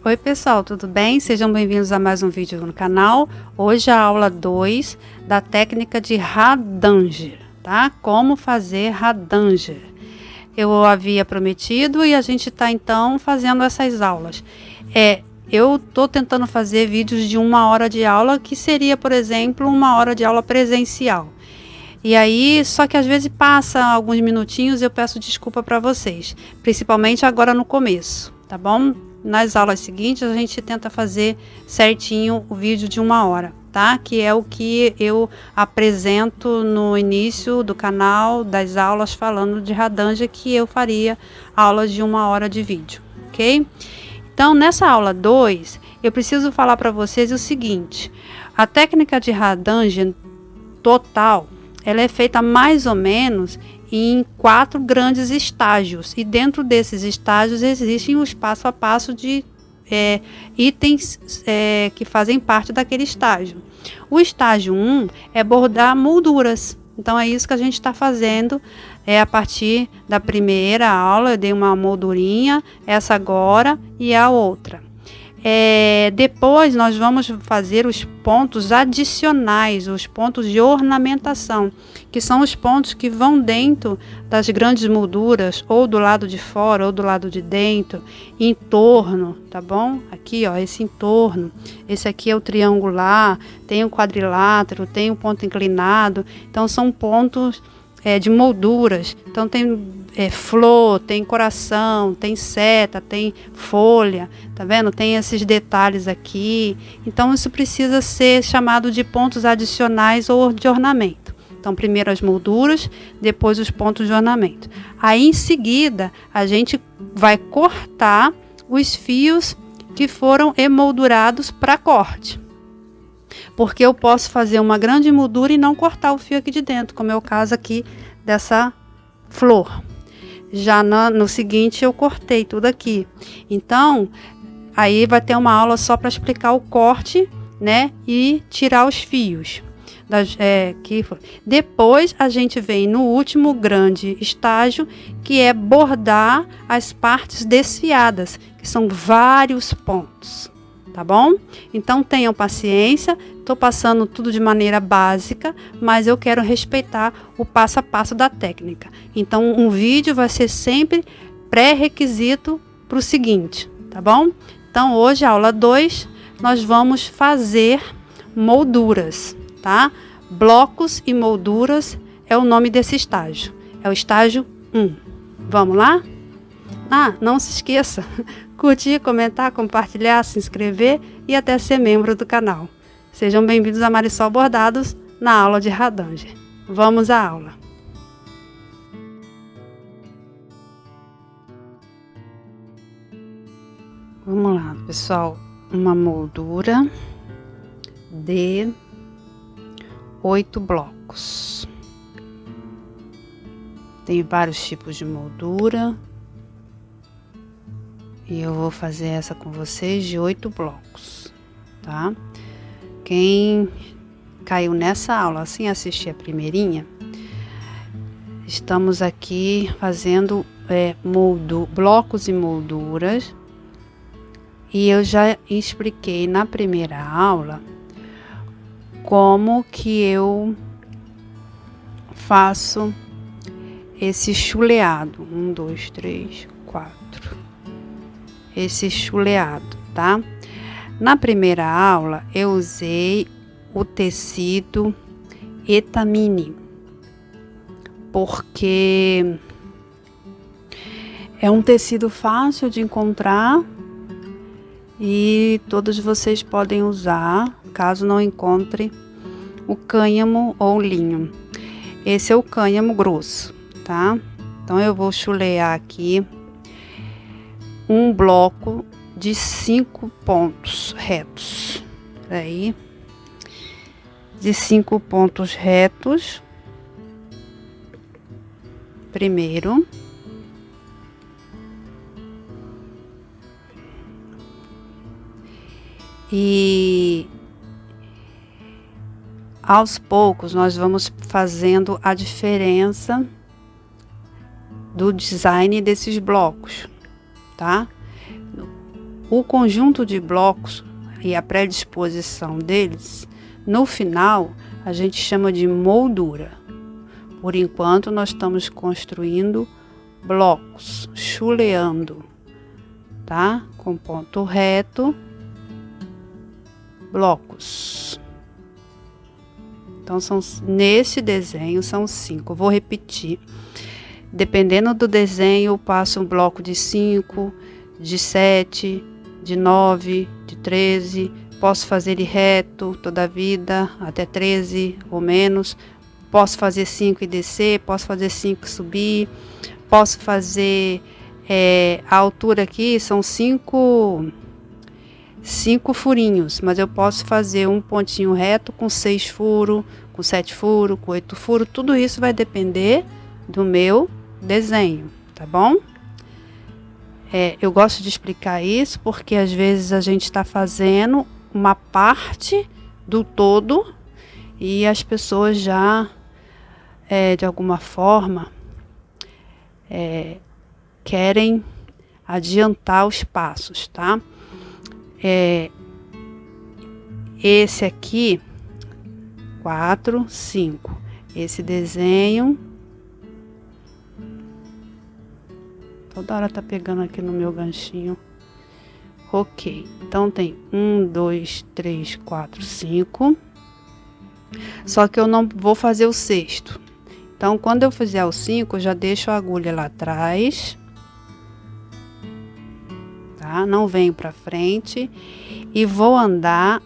Oi pessoal, tudo bem? Sejam bem-vindos a mais um vídeo no canal. Hoje a aula 2 da técnica de Hardanger, tá? Como fazer Hardanger. Eu havia prometido e a gente está então fazendo essas aulas. Eu estou tentando fazer vídeos de 1 hora de aula, que seria, por exemplo, 1 hora de aula presencial. E aí, só que às vezes passa alguns minutinhos e eu peço desculpa para vocês, principalmente agora no começo, tá bom? Nas aulas seguintes a gente tenta fazer certinho o vídeo de 1 hora, tá? Que é o que eu apresento no início do canal, das aulas falando de Hardanger, que eu faria aulas de 1 hora de vídeo, ok? Então, nessa aula 2, eu preciso falar para vocês o seguinte: a técnica de Hardanger total, ela é feita mais ou menos em 4 grandes estágios, e dentro desses estágios existem os passo a passo de itens que fazem parte daquele estágio. O estágio 1 é bordar molduras, então é isso que a gente está fazendo. A partir da primeira aula eu dei uma moldurinha, essa agora e a outra. Depois nós vamos fazer os pontos adicionais, os pontos de ornamentação, que são os pontos que vão dentro das grandes molduras, ou do lado de fora ou do lado de dentro, em torno, tá bom? Aqui, ó, esse entorno, esse aqui é o triangular, tem o quadrilátero, tem o ponto inclinado, então são pontos de molduras. Então tem flor, tem coração, tem seta, tem folha, tá vendo? Tem esses detalhes aqui. Então isso precisa ser chamado de pontos adicionais ou de ornamento. Então primeiro as molduras, depois os pontos de ornamento. Aí em seguida a gente vai cortar os fios que foram emoldurados para corte. Porque eu posso fazer uma grande moldura e não cortar o fio aqui de dentro, como é o caso aqui dessa flor. Já no seguinte eu cortei tudo aqui. Então, aí vai ter uma aula só para explicar o corte, né? E tirar os fios. Depois a gente vem no último grande estágio, que é bordar as partes desfiadas, que são vários pontos. Tá bom? Então tenham paciência, estou passando tudo de maneira básica, mas eu quero respeitar o passo a passo da técnica. Então um vídeo vai ser sempre pré-requisito para o seguinte, tá bom? Então hoje, aula 2, nós vamos fazer molduras, tá? Blocos e molduras é o nome desse estágio, é o estágio 1. Vamos lá? Não se esqueça, curtir, comentar, compartilhar, se inscrever e até ser membro do canal. Sejam bem-vindos a Marisol Bordados na aula de Hardanger. Vamos à aula. Vamos lá, pessoal. Uma moldura de 8 blocos. Tem vários tipos de moldura. E eu vou fazer essa com vocês de 8 blocos, tá? Quem caiu nessa aula sem assistir a primeirinha, estamos aqui fazendo blocos e molduras. E eu já expliquei na primeira aula como que eu faço esse chuleado. 1, 2, 3, 4. Esse chuleado, tá? Na primeira aula eu usei o tecido Etamine, porque é um tecido fácil de encontrar e todos vocês podem usar, caso não encontre o cânhamo ou linho. Esse é o cânhamo grosso, tá? Então eu vou chulear aqui um bloco de 5 pontos retos. Aí, de 5 pontos retos, primeiro. E aos poucos nós vamos fazendo a diferença do design desses blocos, tá? O conjunto de blocos e a predisposição deles, no final, a gente chama de moldura. Por enquanto, nós estamos construindo blocos, chuleando, tá? Com ponto reto, blocos. Então, nesse desenho são 5. Vou repetir. Dependendo do desenho, eu passo um bloco de 5, de 7, de 9, de 13. Posso fazer ele reto toda a vida, até 13 ou menos. Posso fazer 5 e descer, posso fazer 5 e subir. Posso fazer, a altura aqui são 5 furinhos, mas eu posso fazer um pontinho reto com 6 furos, com 7 furos, com 8 furos. Tudo isso vai depender do meu desenho, tá bom? Eu gosto de explicar isso porque às vezes a gente está fazendo uma parte do todo e as pessoas já, de alguma forma, querem adiantar os passos, tá? Esse aqui, 4, 5. Esse desenho, toda hora tá pegando aqui no meu ganchinho. Ok, então tem 1, 2, 3, 4, 5. Só que eu não vou fazer o sexto. Então, quando eu fizer o 5, eu já deixo a agulha lá atrás, tá? Não venho pra frente e vou andar.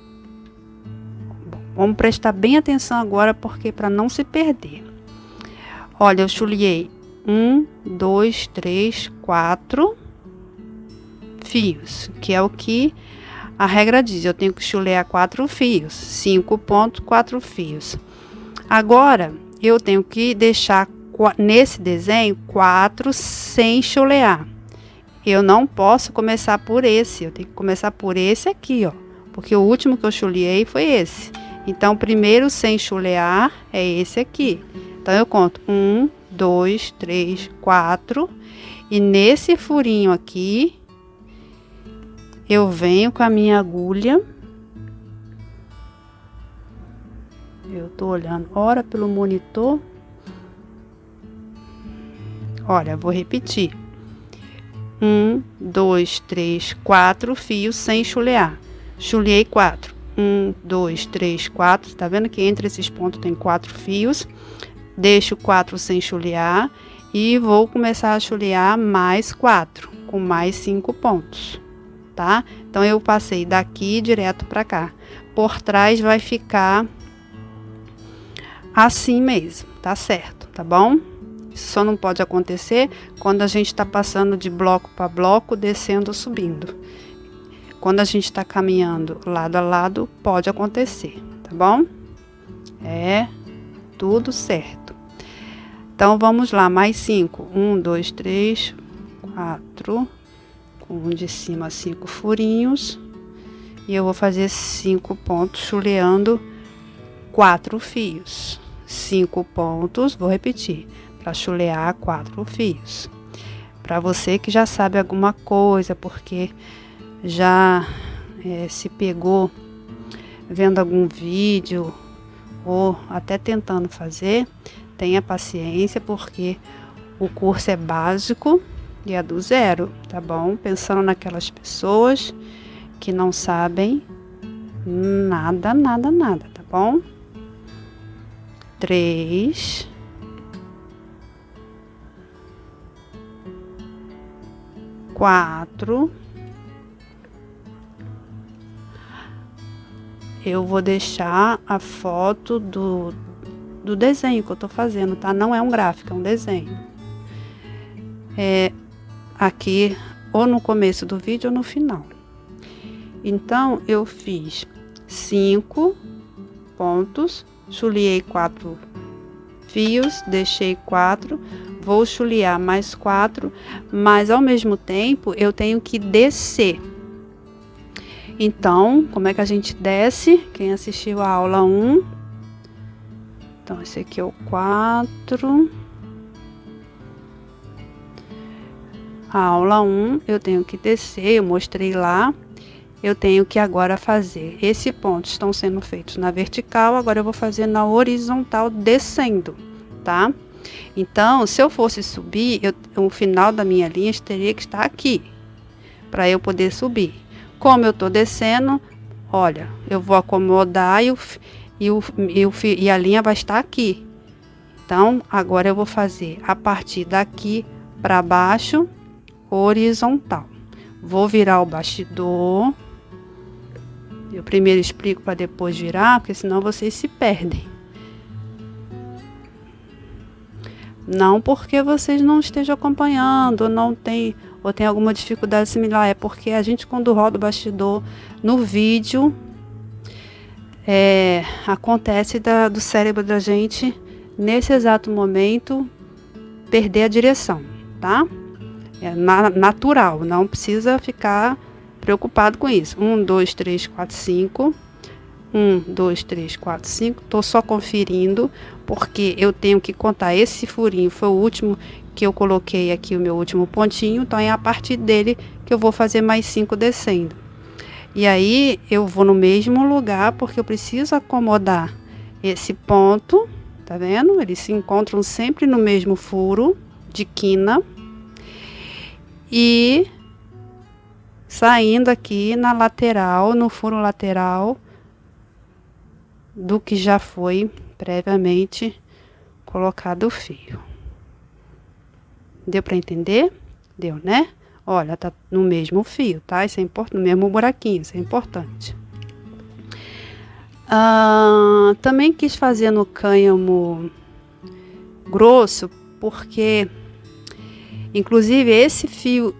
Vamos prestar bem atenção agora, porque para não se perder. Olha, eu chuleei 1, 2, 3, 4 fios, que é o que a regra diz. Eu tenho que chulear 4 fios, 5 pontos, 4 fios. Agora, eu tenho que deixar nesse desenho 4 sem chulear. Eu não posso começar por esse, eu tenho que começar por esse aqui, ó, porque o último que eu chuleei foi esse. Então, o primeiro sem chulear é esse aqui. Então, eu conto 1, 2, 3, 4. E nesse furinho aqui, eu venho com a minha agulha. Eu tô olhando, ora pelo monitor. Olha, vou repetir. 1, 2, 3, 4 fios sem chulear. Chuleei 4. 1, 2, 3, 4. Tá vendo que entre esses pontos tem 4 fios? Deixo 4 sem chulear e vou começar a chulear mais 4, com mais 5 pontos, tá? Então, eu passei daqui direto para cá. Por trás vai ficar assim mesmo, tá certo, tá bom? Isso só não pode acontecer quando a gente está passando de bloco para bloco, descendo ou subindo. Quando a gente está caminhando lado a lado, pode acontecer, tá bom? Tudo certo. Então, vamos lá, mais 5. 1, 2, 3, 4. Com um de cima, 5 furinhos. E eu vou fazer 5 pontos, chuleando 4 fios. 5 pontos, vou repetir, para chulear 4 fios. Para você que já sabe alguma coisa, porque já se pegou vendo algum vídeo ou até tentando fazer, tenha paciência, porque o curso é básico e é do zero, tá bom? Pensando naquelas pessoas que não sabem nada, tá bom? 3, 4. Eu vou deixar a foto do desenho que eu tô fazendo, tá? Não é um gráfico, é um desenho. Aqui, ou no começo do vídeo ou no final. Então, eu fiz 5 pontos, chuleei 4 fios, deixei 4, vou chulear mais 4, mas ao mesmo tempo eu tenho que descer. Então, como é que a gente desce? Quem assistiu a aula 1. Então, esse aqui é o 4. a aula 1, eu tenho que descer, eu mostrei lá, eu tenho que agora fazer. Esses pontos estão sendo feitos na vertical, agora eu vou fazer na horizontal descendo, tá? Então, se eu fosse subir, o final da minha linha teria que estar aqui, para eu poder subir. Como eu estou descendo, olha, eu vou acomodar e a linha vai estar aqui. Então, agora eu vou fazer a partir daqui para baixo, horizontal. Vou virar o bastidor. Eu primeiro explico para depois virar, porque senão vocês se perdem. Não porque vocês não estejam acompanhando, ou tem alguma dificuldade similar, é porque a gente, quando roda o bastidor no vídeo, acontece do cérebro da gente, nesse exato momento, perder a direção, tá? É natural, não precisa ficar preocupado com isso. 1, 2, 3, 4, 5. 1, 2, 3, 4, 5. Estou só conferindo, porque eu tenho que contar. Esse furinho foi o último que eu coloquei aqui, o meu último pontinho. Então, é a partir dele que eu vou fazer mais 5 descendo. E aí, eu vou no mesmo lugar, porque eu preciso acomodar esse ponto. Tá vendo? Eles se encontram sempre no mesmo furo de quina. E saindo aqui na lateral, no furo lateral do que já foi previamente colocado o fio. Deu para entender? Deu, né? Olha, tá no mesmo fio, tá? Isso é importante, no mesmo buraquinho, isso é importante. Também quis fazer no cânhamo grosso, porque inclusive esse fio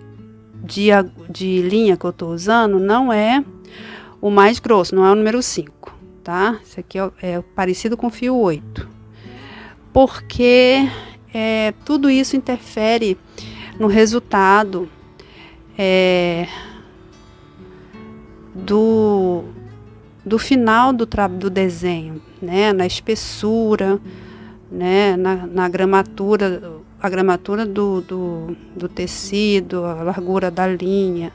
de linha que eu tô usando não é o mais grosso, não é o número 5, tá? Esse aqui é parecido com o fio 8. Porque tudo isso interfere no resultado do final do desenho, né? Na espessura, né? Na gramatura, a gramatura do tecido, a largura da linha.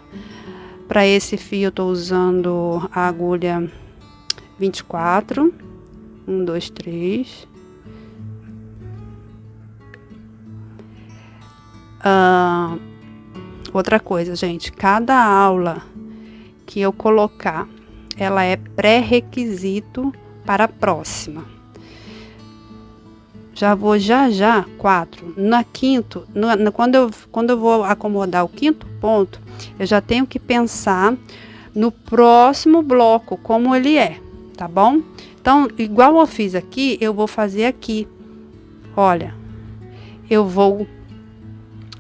Para esse fio eu estou usando a agulha 24, 1, 2, 3. Outra coisa, gente, cada aula que eu colocar, ela é pré-requisito para a próxima. Já vou já 4. Na quinto, quando eu vou acomodar o quinto ponto, eu já tenho que pensar no próximo bloco, como ele é, tá bom? Então, igual eu fiz aqui, eu vou fazer aqui. Olha, eu vou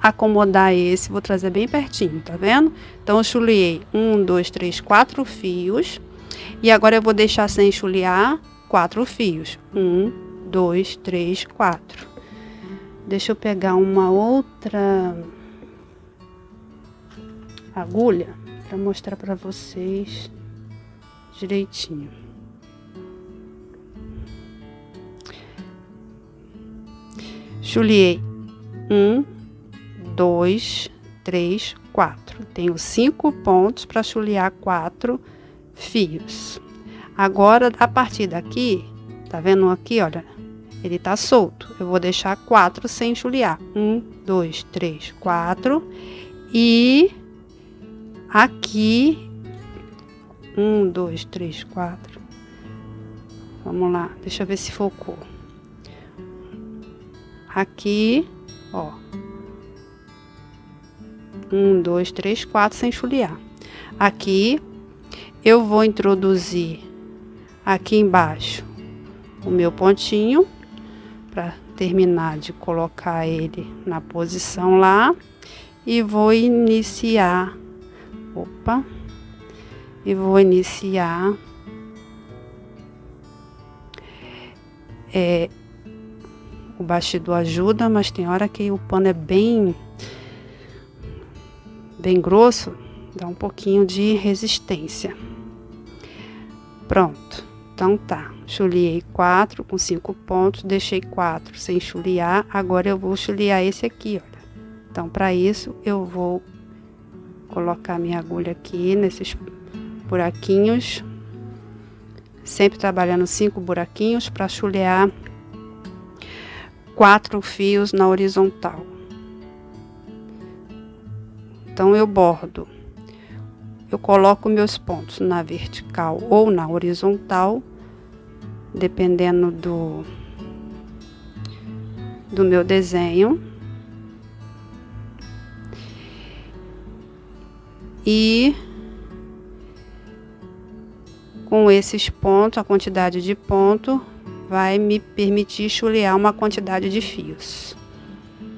acomodar esse, vou trazer bem pertinho, tá vendo? Então, eu chuleei 1, 2, 3, 4 fios. E agora eu vou deixar sem chulear 4 fios. 1, 2, 3, 4. Deixa eu pegar uma outra agulha para mostrar para vocês direitinho. Chuleei 1, 2, 3, 4. Tenho 5 pontos para chulear 4 fios. Agora, a partir daqui, tá vendo aqui, olha, ele tá solto. Eu vou deixar 4 sem chulear. 1, 2, 3, 4. E aqui, 1, 2, 3, 4. Vamos lá, deixa eu ver se focou. Aqui, ó. 1, 2, 3, 4 sem chulear. Aqui, eu vou introduzir aqui embaixo o meu pontinho para terminar de colocar ele na posição lá e vou iniciar. O bastidor ajuda, mas tem hora que o pano é bem grosso, dá um pouquinho de resistência. Pronto, então tá, chuleei 4 com 5 pontos, deixei 4 sem chulear, agora eu vou chulear esse aqui, olha, Então, para isso, eu vou colocar minha agulha aqui nesses buraquinhos, sempre trabalhando 5 buraquinhos para chulear 4 fios na horizontal. Então, eu bordo, eu coloco meus pontos na vertical ou na horizontal, dependendo do meu desenho. E com esses pontos, a quantidade de ponto vai me permitir chulear uma quantidade de fios.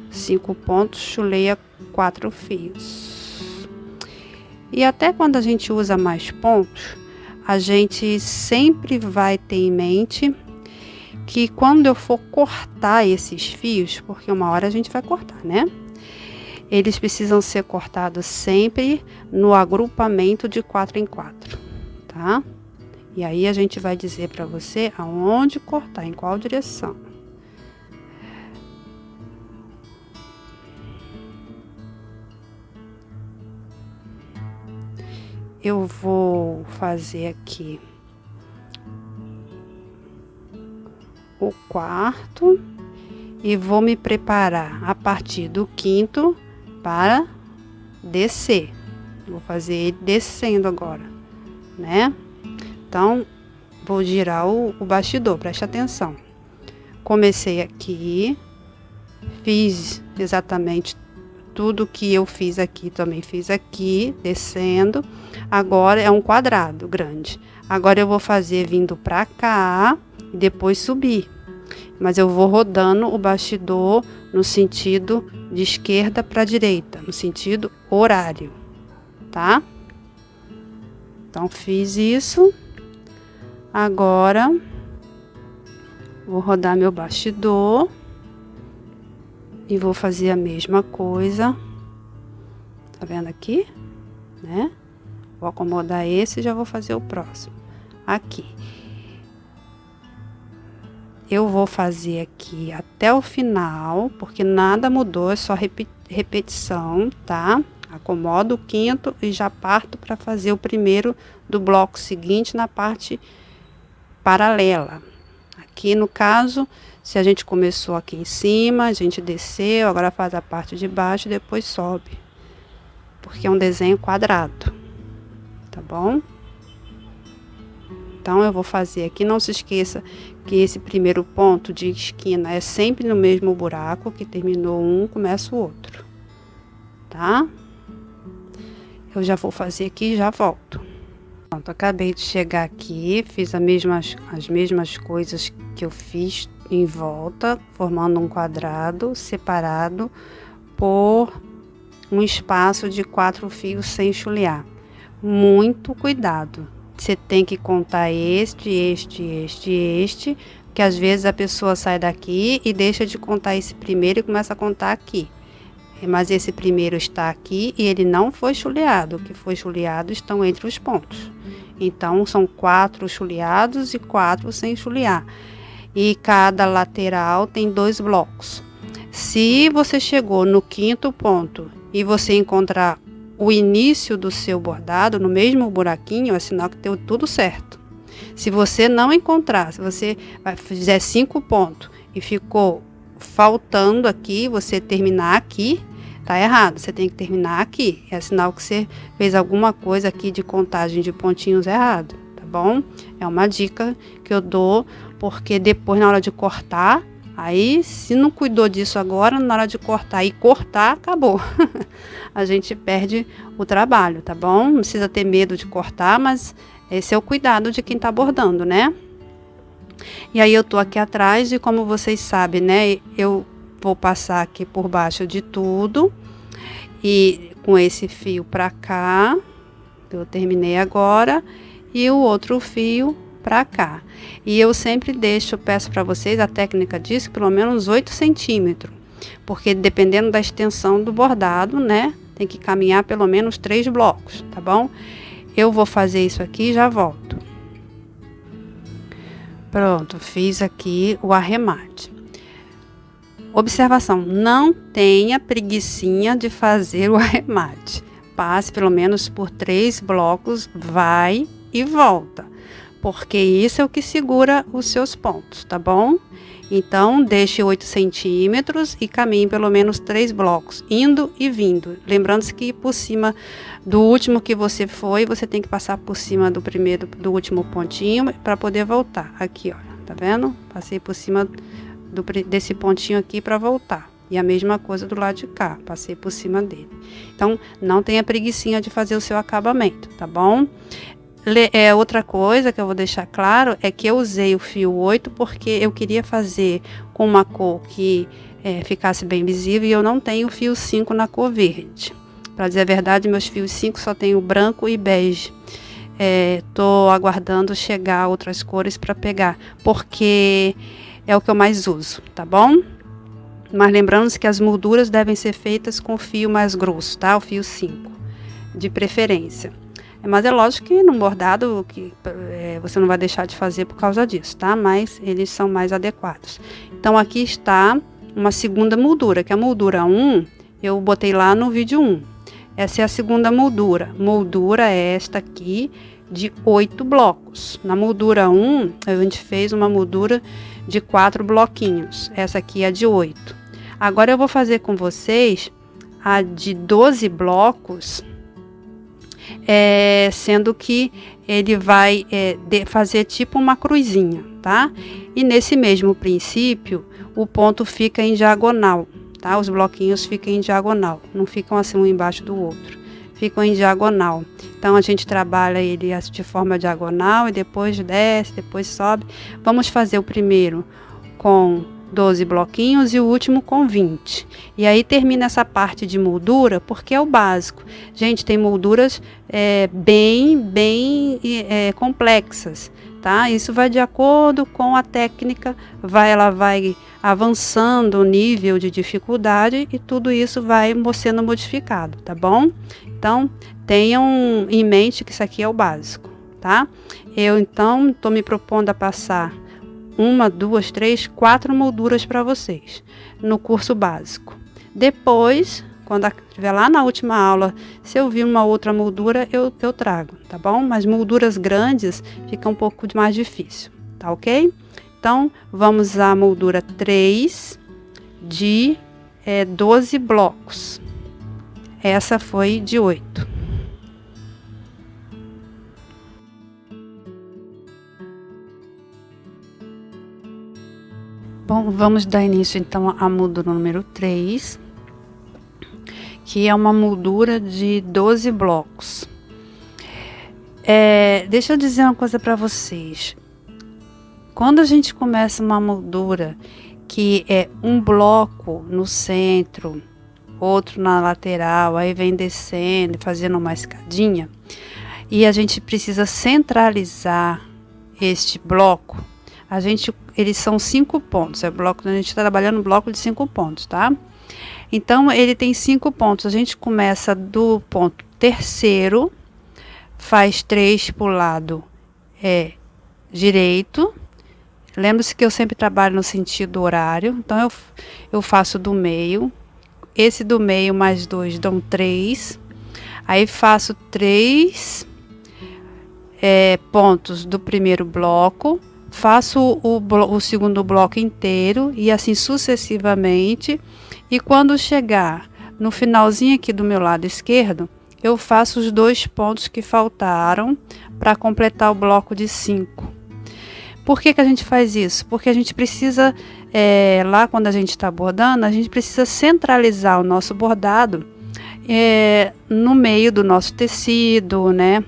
5 pontos, chuleia 4 fios. E até quando a gente usa mais pontos, a gente sempre vai ter em mente que quando eu for cortar esses fios, porque uma hora a gente vai cortar, né? Eles precisam ser cortados sempre no agrupamento de 4 em 4, tá? E aí a gente vai dizer para você aonde cortar, em qual direção. Eu vou fazer aqui o 4º e vou me preparar a partir do 5º para descer. Vou fazer ele descendo agora, né? Então, vou girar o bastidor, preste atenção. Comecei aqui, fiz exatamente tudo que eu fiz aqui, também fiz aqui, descendo. Agora é um quadrado grande. Agora eu vou fazer vindo pra cá e depois subir. Mas eu vou rodando o bastidor no sentido de esquerda para direita, no sentido horário, tá? Então, fiz isso. Agora, vou rodar meu bastidor e vou fazer a mesma coisa. Tá vendo aqui? Né? Vou acomodar esse e já vou fazer o próximo. Aqui. Eu vou fazer aqui até o final, porque nada mudou, é só repetição, tá? Acomodo o 5º e já parto para fazer o primeiro do bloco seguinte na parte paralela. Aqui no caso, se a gente começou aqui em cima, a gente desceu, agora faz a parte de baixo e depois sobe. Porque é um desenho quadrado, tá bom? Então, eu vou fazer aqui, não se esqueça que esse primeiro ponto de esquina é sempre no mesmo buraco, que terminou um, começa o outro, tá? Eu já vou fazer aqui e já volto. Pronto, acabei de chegar aqui, fiz as mesmas coisas que eu fiz em volta, formando um quadrado separado por um espaço de 4 fios sem chulear. Muito cuidado. Você tem que contar este, que às vezes a pessoa sai daqui e deixa de contar esse primeiro e começa a contar aqui. Mas esse primeiro está aqui e ele não foi chuleado. O que foi chuleado estão entre os pontos. Então, são 4 chuleados e 4 sem chulear. E cada lateral tem 2 blocos. Se você chegou no 5º ponto e você encontrar o início do seu bordado no mesmo buraquinho, é sinal que deu tudo certo. Se você não encontrar, se você fizer 5 pontos e ficou faltando aqui, você terminar aqui, tá errado. Você tem que terminar aqui. É sinal que você fez alguma coisa aqui de contagem de pontinhos errado, tá bom? É uma dica que eu dou, porque depois na hora de cortar, aí, se não cuidou disso agora, na hora de cortar e cortar, acabou. A gente perde o trabalho, tá bom? Não precisa ter medo de cortar, mas esse é o cuidado de quem tá bordando, né? E aí eu tô aqui atrás e como vocês sabem, né? Eu vou passar aqui por baixo de tudo e com esse fio pra cá, eu terminei agora, e o outro fio para cá. E eu sempre peço para vocês, a técnica diz que pelo menos 8 centímetros, porque dependendo da extensão do bordado, né, tem que caminhar pelo menos 3 blocos, tá bom? Eu vou fazer isso aqui e já volto. Pronto, fiz aqui o arremate. Observação, não tenha preguicinha de fazer o arremate. Passe pelo menos por 3 blocos, vai e volta, porque isso é o que segura os seus pontos, tá bom? Então, deixe 8 centímetros e caminhe pelo menos 3 blocos, indo e vindo. Lembrando-se que por cima do último que você foi, você tem que passar por cima do último pontinho para poder voltar. Aqui, ó, tá vendo? Passei por cima desse pontinho aqui para voltar. E a mesma coisa do lado de cá, passei por cima dele. Então, não tenha preguicinha de fazer o seu acabamento, tá bom? Outra coisa que eu vou deixar claro é que eu usei o fio 8 porque eu queria fazer com uma cor que ficasse bem visível e eu não tenho o fio 5 na cor verde. Para dizer a verdade, meus fios 5 só tem o branco e bege. Tô aguardando chegar outras cores para pegar, porque é o que eu mais uso, tá bom? Mas lembrando que as molduras devem ser feitas com fio mais grosso, tá? O fio 5, de preferência. Mas é lógico que no bordado você não vai deixar de fazer por causa disso, tá? Mas eles são mais adequados. Então aqui está uma segunda moldura, que a moldura 1 eu botei lá no vídeo 1. Essa é a segunda moldura. Moldura é esta aqui de 8 blocos. Na moldura 1 a gente fez uma moldura de 4 bloquinhos. Essa aqui é a de 8. Agora eu vou fazer com vocês a de 12 blocos. Sendo que ele vai fazer tipo uma cruzinha, tá? E nesse mesmo princípio, o ponto fica em diagonal, tá? Os bloquinhos ficam em diagonal, não ficam assim um embaixo do outro, ficam em diagonal. Então, a gente trabalha ele de forma diagonal e depois desce, depois sobe. Vamos fazer o primeiro com 12 bloquinhos e o último com 20. E aí termina essa parte de moldura, porque é o básico. Gente, tem molduras bem complexas, tá? Isso vai de acordo com a técnica, ela vai avançando o nível de dificuldade e tudo isso vai sendo modificado, tá bom? Então, tenham em mente que isso aqui é o básico, tá? Eu, então, estou me propondo a passar 1, 2, 3, 4 molduras para vocês no curso básico. Depois, quando estiver lá na última aula, se eu vir uma outra moldura, eu trago, tá bom? Mas molduras grandes fica um pouco mais difícil, tá ok? Então, vamos à moldura 3 de 12 blocos. Essa foi de 8. Bom, vamos dar início então à moldura número 3, que é uma moldura de 12 blocos. Deixa eu dizer uma coisa para vocês. Quando a gente começa uma moldura que é um bloco no centro, outro na lateral, aí vem descendo, fazendo uma escadinha, e a gente precisa centralizar este bloco, eles são 5 pontos, a gente está trabalhando um bloco de 5 pontos, tá? Então, ele tem 5 pontos, a gente começa do ponto terceiro, faz 3 para o lado direito. Lembre-se que eu sempre trabalho no sentido horário, então eu faço do meio, esse do meio mais 2 dão 3, aí faço 3 pontos do primeiro bloco, faço o segundo bloco inteiro e assim sucessivamente, e quando chegar no finalzinho aqui do meu lado esquerdo, eu faço os 2 pontos que faltaram para completar o bloco de 5. Por que a gente faz isso? Porque a gente precisa, lá quando a gente está bordando, a gente precisa centralizar o nosso bordado no meio do nosso tecido, né?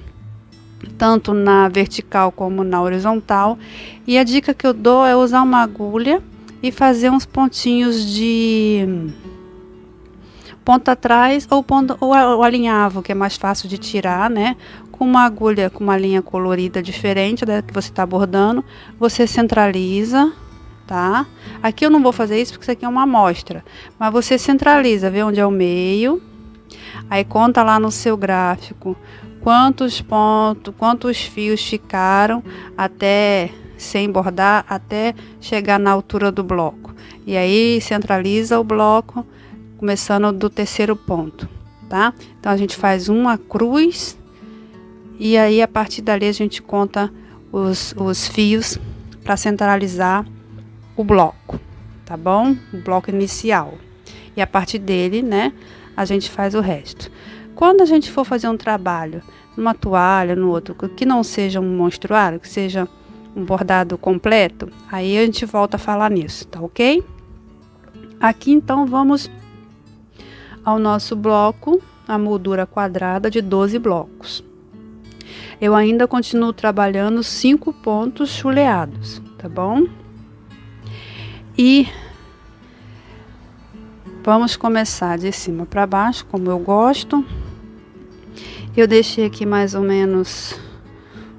Tanto na vertical como na horizontal. E a dica que eu dou é usar uma agulha e fazer uns pontinhos de ponta atrás ou o alinhavo, que é mais fácil de tirar, né? Com uma agulha com uma linha colorida diferente da que você está bordando, você centraliza, tá? Aqui eu não vou fazer isso porque isso aqui é uma amostra, mas você centraliza, vê onde é o meio, aí conta lá no seu gráfico quantos pontos, quantos fios ficaram até sem bordar, até chegar na altura do bloco. E aí centraliza o bloco, começando do terceiro ponto, tá? Então a gente faz uma cruz e aí a partir dali a gente conta os fios para centralizar o bloco, tá bom? O bloco inicial. E a partir dele, né, a gente faz o resto. Quando a gente for fazer um trabalho numa toalha, no outro, que não seja um monstruário, que seja um bordado completo, aí a gente volta a falar nisso, tá ok? Aqui então vamos ao nosso bloco, a moldura quadrada de 12 blocos. Eu ainda continuo trabalhando 5 pontos chuleados, tá bom? E vamos começar de cima para baixo, como eu gosto. Eu deixei aqui mais ou menos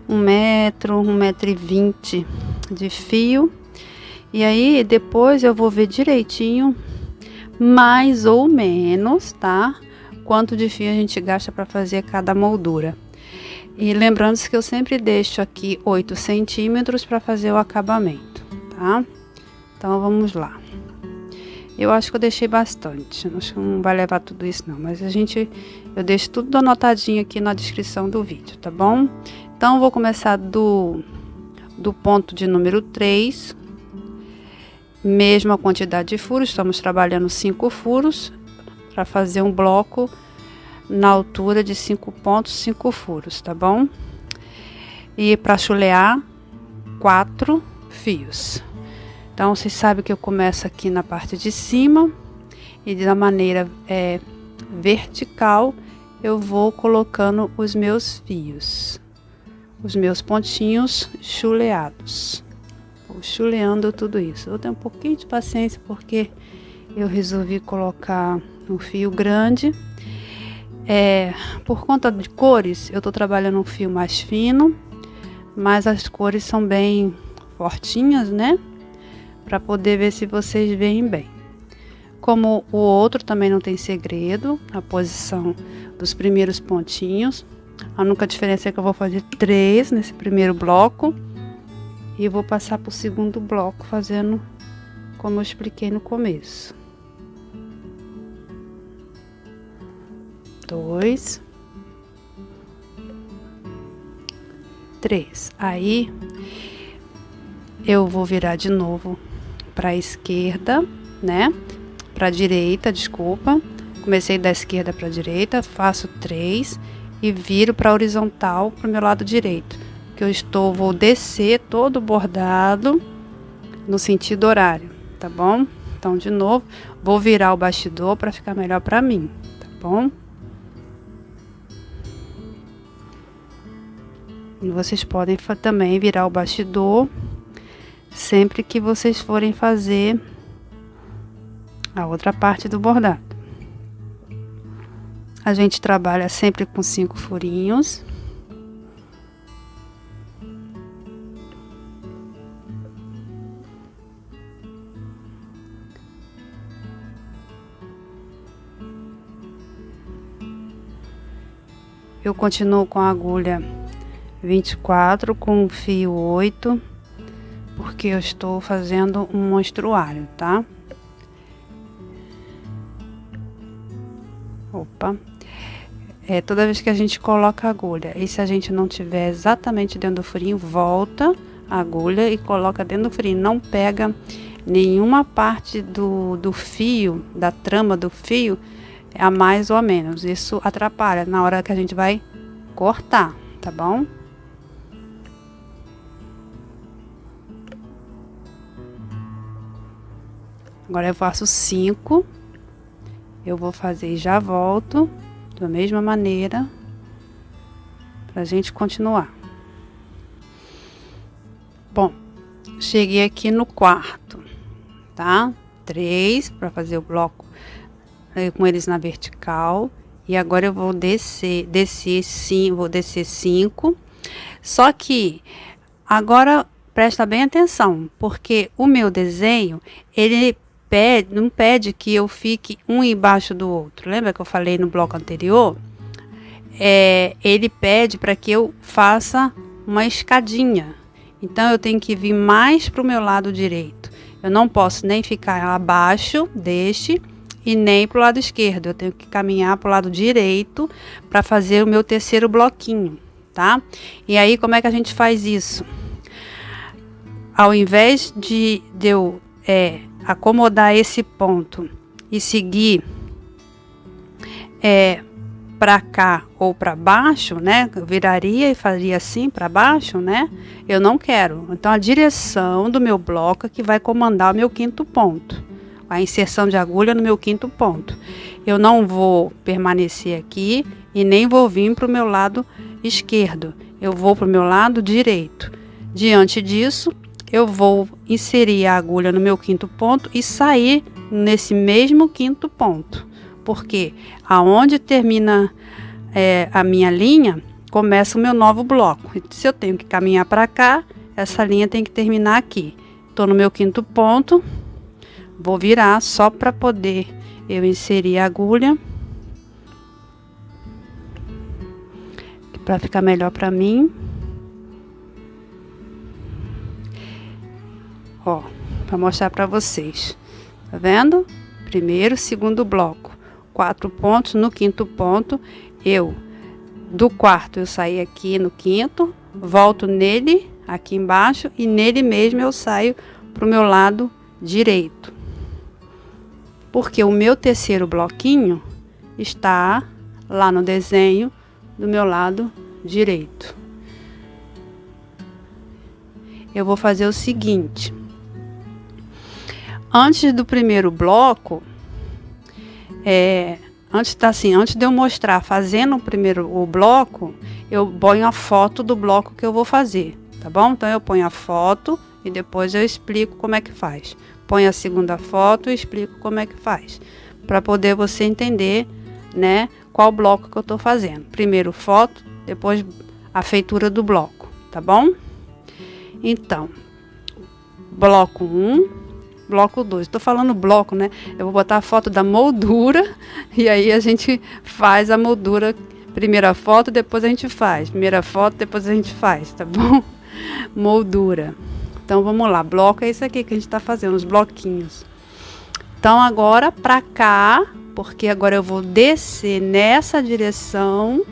1 metro, 1,20 m de fio. E aí depois eu vou ver direitinho, mais ou menos, tá? Quanto de fio a gente gasta para fazer cada moldura. E lembrando que eu sempre deixo aqui 8 centímetros para fazer o acabamento, tá? Então vamos lá. Eu acho que eu deixei bastante, acho que não vai levar tudo isso não, mas eu deixo tudo anotadinho aqui na descrição do vídeo, tá bom? Então, eu vou começar do ponto de número 3, mesma quantidade de furos, estamos trabalhando 5 furos, para fazer um bloco na altura de 5 pontos, 5 furos, tá bom? E para chulear, 4 fios. Então, vocês sabem que eu começo aqui na parte de cima e da maneira vertical eu vou colocando os meus fios, os meus pontinhos chuleados. Vou chuleando tudo isso. Eu tenho um pouquinho de paciência porque eu resolvi colocar um fio grande. Por conta de cores, eu tô trabalhando um fio mais fino, mas as cores são bem fortinhas, né? Para poder ver se vocês veem bem. Como o outro também não tem segredo, a posição dos primeiros pontinhos. A única diferença é que eu vou fazer 3 nesse primeiro bloco e vou passar para o segundo bloco fazendo como eu expliquei no começo. 2, 3. Aí eu vou virar de novo para a esquerda, né? Para a direita, desculpa. Comecei da esquerda para a direita, faço 3 e viro para a horizontal para o meu lado direito. Que vou descer todo o bordado no sentido horário, tá bom? Então, de novo, vou virar o bastidor para ficar melhor para mim, tá bom? E vocês podem também virar o bastidor sempre que vocês forem fazer a outra parte do bordado. A gente trabalha sempre com 5 furinhos. Eu continuo com a agulha 24 com o fio 8. Porque eu estou fazendo um monstruário, tá? Opa! Toda vez que a gente coloca a agulha, e se a gente não tiver exatamente dentro do furinho, volta a agulha e coloca dentro do furinho. Não pega nenhuma parte do fio, da trama do fio, a mais ou a menos. Isso atrapalha na hora que a gente vai cortar, tá bom? Agora eu faço 5, eu vou fazer e já volto da mesma maneira pra gente continuar. Bom, cheguei aqui no quarto, tá? 3 para fazer o bloco com eles na vertical e agora eu vou descer 5. Só que agora presta bem atenção, porque o meu desenho, ele não pede que eu fique um embaixo do outro. Lembra que eu falei no bloco anterior? Ele pede para que eu faça uma escadinha. Então, eu tenho que vir mais para o meu lado direito. Eu não posso nem ficar abaixo deste e nem para o lado esquerdo. Eu tenho que caminhar para o lado direito para fazer o meu terceiro bloquinho, tá? E aí, como é que a gente faz isso? Ao invés de eu acomodar esse ponto e seguir para cá ou para baixo, né? Eu viraria e faria assim para baixo, né? Eu não quero. Então, a direção do meu bloco é que vai comandar o meu quinto ponto. A inserção de agulha no meu quinto ponto. Eu não vou permanecer aqui e nem vou vir para o meu lado esquerdo. Eu vou para o meu lado direito. Diante disso, eu vou inserir a agulha no meu quinto ponto e sair nesse mesmo quinto ponto. Porque aonde termina a minha linha, começa o meu novo bloco. Se eu tenho que caminhar para cá, essa linha tem que terminar aqui. Estou no meu quinto ponto, vou virar só para poder eu inserir a agulha, para ficar melhor para mim. Ó, para mostrar para vocês. Tá vendo? Primeiro, segundo bloco. 4 pontos. No quinto ponto, do quarto eu saí aqui no quinto, volto nele aqui embaixo e nele mesmo eu saio para o meu lado direito. Porque o meu terceiro bloquinho está lá no desenho do meu lado direito. Eu vou fazer o seguinte. Antes do primeiro bloco, antes de eu mostrar fazendo o bloco, eu ponho a foto do bloco que eu vou fazer, tá bom? Então, eu ponho a foto e depois eu explico como é que faz. Ponho a segunda foto e explico como é que faz, para poder você entender, né, qual bloco que eu tô fazendo. Primeiro foto, depois a feitura do bloco, tá bom? Então, bloco 1. Bloco 2, estou falando bloco, né? Eu vou botar a foto da moldura e aí a gente faz a moldura. Primeira foto, depois a gente faz. Primeira foto, depois a gente faz, tá bom? Moldura. Então vamos lá, bloco é isso aqui que a gente está fazendo, os bloquinhos. Então agora para cá, porque agora eu vou descer nessa direção,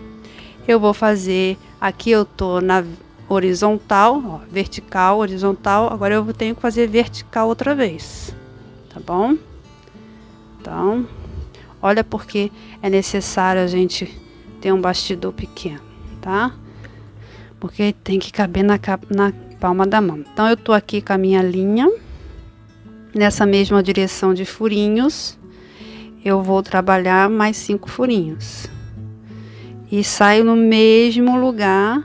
eu vou fazer, aqui eu tô na horizontal, ó, vertical, horizontal, agora eu tenho que fazer vertical outra vez, tá bom? Então, olha porque é necessário a gente ter um bastidor pequeno, tá? Porque tem que caber na palma da mão. Então, eu tô aqui com a minha linha, nessa mesma direção de furinhos, eu vou trabalhar mais 5 furinhos. E saio no mesmo lugar,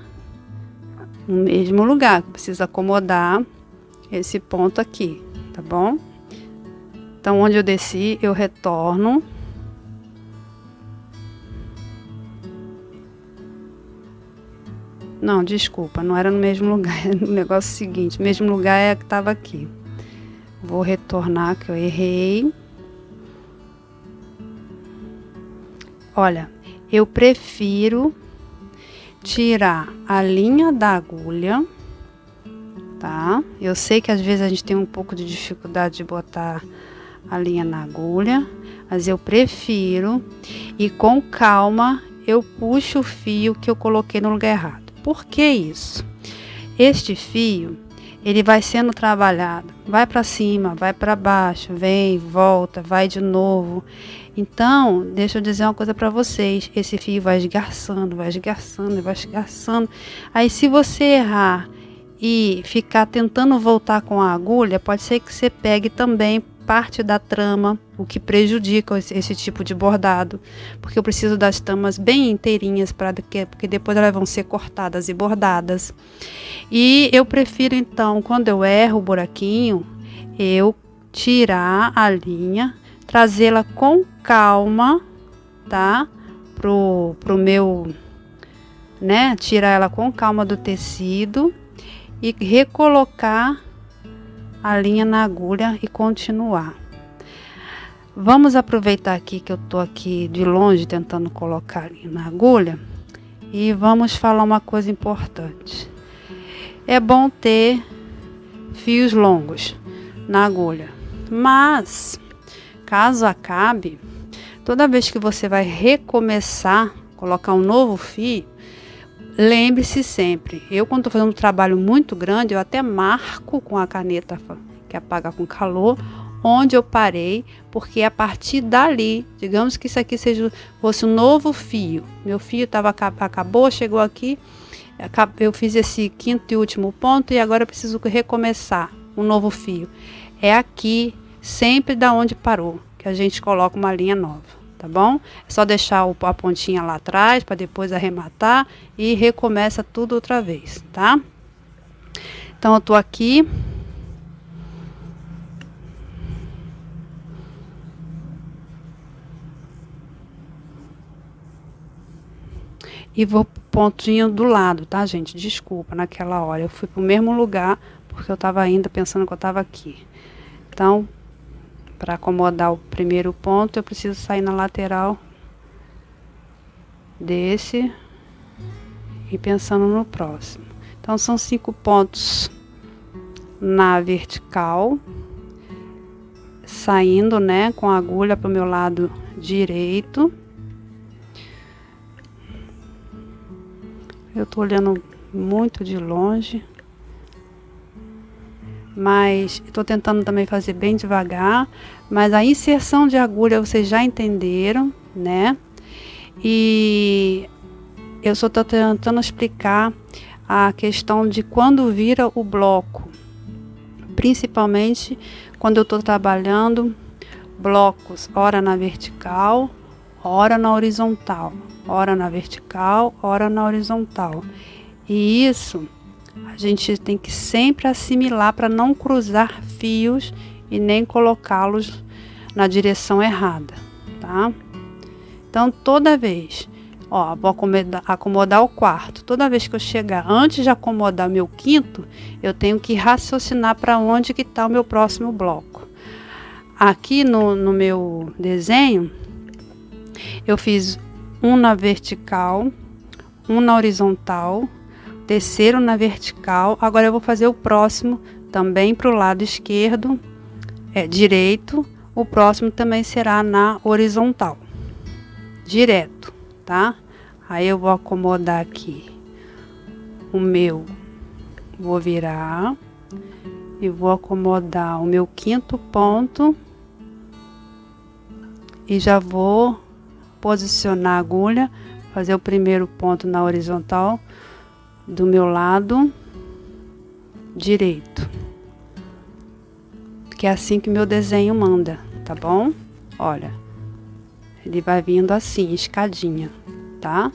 precisa acomodar esse ponto aqui, tá bom? Então, onde eu desci, eu retorno. Não, desculpa, não era no mesmo lugar, no negócio seguinte, mesmo lugar é que estava aqui. Vou retornar, que eu errei. Olha, eu prefiro tirar a linha da agulha, tá? Eu sei que às vezes a gente tem um pouco de dificuldade de botar a linha na agulha, mas eu prefiro e com calma eu puxo o fio que eu coloquei no lugar errado. Por que isso? Este fio, ele vai sendo trabalhado, vai para cima, vai para baixo, vem, volta, vai de novo. Então, deixa eu dizer uma coisa para vocês, esse fio vai esgarçando, vai esgarçando, vai esgarçando. Aí, se você errar e ficar tentando voltar com a agulha, pode ser que você pegue também parte da trama, o que prejudica esse tipo de bordado, porque eu preciso das tramas bem inteirinhas, porque depois elas vão ser cortadas e bordadas. E eu prefiro, então, quando eu erro o buraquinho, eu tirar a linha, trazê-la com calma, tá? Pro meu, né? Tirar ela com calma do tecido e recolocar a linha na agulha e continuar. Vamos aproveitar aqui que eu tô aqui de longe tentando colocar a linha na agulha e vamos falar uma coisa importante. É bom ter fios longos. na agulha. Mas, caso acabe, toda vez que você vai recomeçar, colocar um novo fio, lembre-se sempre, eu quando estou fazendo um trabalho muito grande, eu até marco com a caneta que apaga com calor, onde eu parei, porque a partir dali, digamos que isso aqui fosse um novo fio, meu fio acabou, chegou aqui, eu fiz esse quinto e último ponto e agora eu preciso recomeçar um novo fio. É aqui, sempre da onde parou, que a gente coloca uma linha nova. Tá bom? É só deixar a pontinha lá atrás para depois arrematar e recomeça tudo outra vez, tá? Então eu tô aqui. E vou pro pontinho do lado, tá, gente? Desculpa, naquela hora eu fui pro mesmo lugar porque eu tava ainda pensando que eu tava aqui. Então, para acomodar o primeiro ponto, eu preciso sair na lateral desse e pensando no próximo. Então, são 5 pontos na vertical, saindo, né, com a agulha para o meu lado direito. Eu tô olhando muito de longe, mas estou tentando também fazer bem devagar, mas a inserção de agulha vocês já entenderam, né? E eu só estou tentando explicar a questão de quando vira o bloco, principalmente quando eu estou trabalhando blocos, ora na vertical, ora na horizontal, ora na vertical, ora na horizontal. E isso a gente tem que sempre assimilar para não cruzar fios e nem colocá-los na direção errada, tá? Então, toda vez, ó, vou acomodar o quarto. Toda vez que eu chegar, antes de acomodar meu quinto, eu tenho que raciocinar para onde que está o meu próximo bloco. Aqui no meu desenho, eu fiz um na vertical, um na horizontal, terceiro na vertical. Agora eu vou fazer o próximo também para o lado esquerdo, direito. O próximo também será na horizontal, direto, tá? Aí eu vou acomodar aqui o meu, vou virar e vou acomodar o meu quinto ponto e já vou posicionar a agulha, fazer o primeiro ponto na horizontal do meu lado direito, que é assim que meu desenho manda, tá bom? Olha, ele vai vindo assim, escadinha, tá?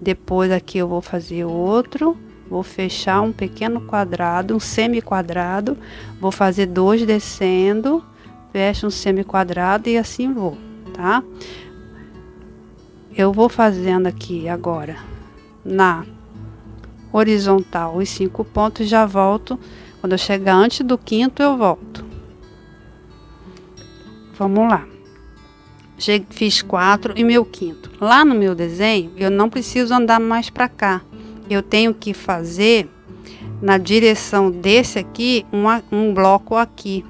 Depois aqui eu vou fazer outro, vou fechar um pequeno quadrado, um semi-quadrado, vou fazer 2 descendo, fecho um semi-quadrado e assim vou, tá? Eu vou fazendo aqui agora na horizontal os 5 pontos, já volto. Quando eu chegar antes do quinto, eu volto. Vamos lá. Fiz 4 e meu quinto. Lá no meu desenho, eu não preciso andar mais para cá. Eu tenho que fazer na direção desse aqui, um bloco aqui,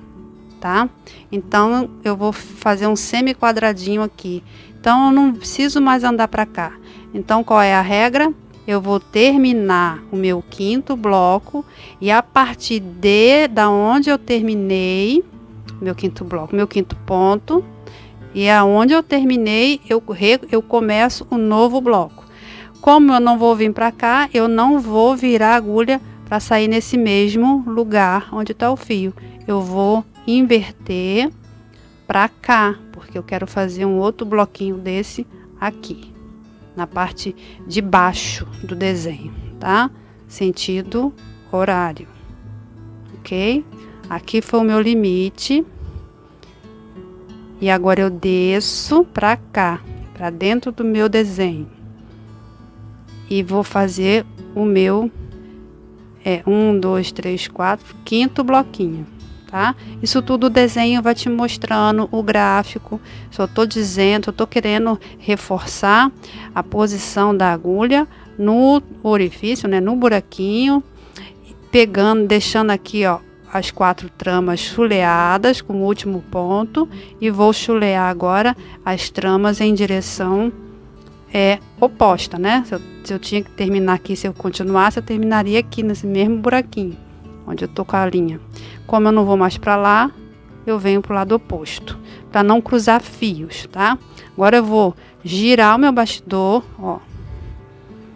tá? Então, eu vou fazer um semi-quadradinho aqui. Então, eu não preciso mais andar para cá. Então, qual é a regra? Eu vou terminar o meu quinto bloco e a partir da onde eu terminei meu quinto bloco, meu quinto ponto, e aonde eu terminei, eu começo um novo bloco. Como eu não vou vir para cá, eu não vou virar a agulha para sair nesse mesmo lugar onde está o fio. Eu vou inverter para cá, porque eu quero fazer um outro bloquinho desse aqui, na parte de baixo do desenho, tá? Sentido horário, ok? Aqui foi o meu limite. E agora eu desço para cá, para dentro do meu desenho. E vou fazer o meu 1, 2, 3, 4, quinto bloquinho, tá? Isso tudo o desenho vai te mostrando, o gráfico. Só tô dizendo, eu tô querendo reforçar a posição da agulha no orifício, né, no buraquinho, pegando, deixando aqui, ó, as 4 tramas chuleadas com o último ponto e vou chulear agora as tramas em direção oposta, né? Se eu tinha que terminar aqui, se eu continuasse, eu terminaria aqui nesse mesmo buraquinho, onde eu tô com a linha. Como eu não vou mais para lá, eu venho pro lado oposto, para não cruzar fios, tá? Agora eu vou girar o meu bastidor, ó.